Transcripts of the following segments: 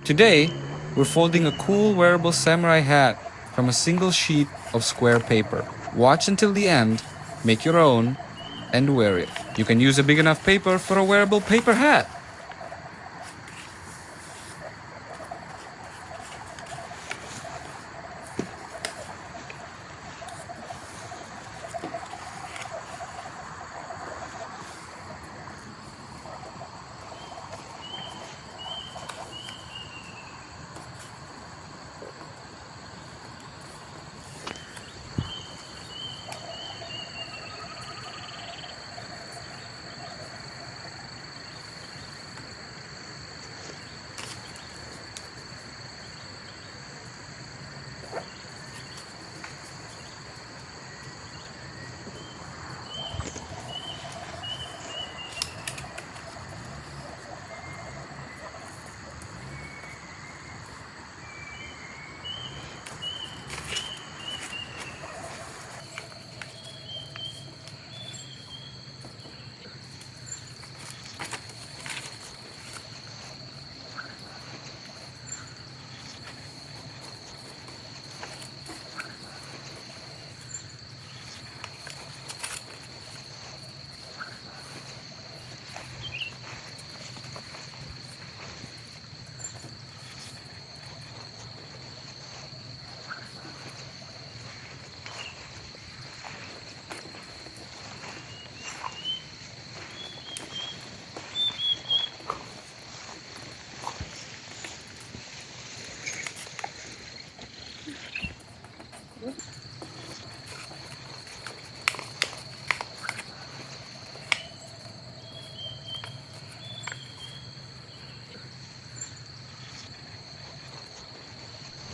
Today, we're folding a cool wearable samurai hat from a single sheet of square paper. Watch until the end, make your own, and wear it. You can use a big enough paper for a wearable paper hat.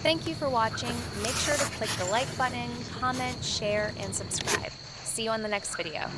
Thank you for watching. Make sure to click the like button, comment, share, and subscribe. See you on the next video.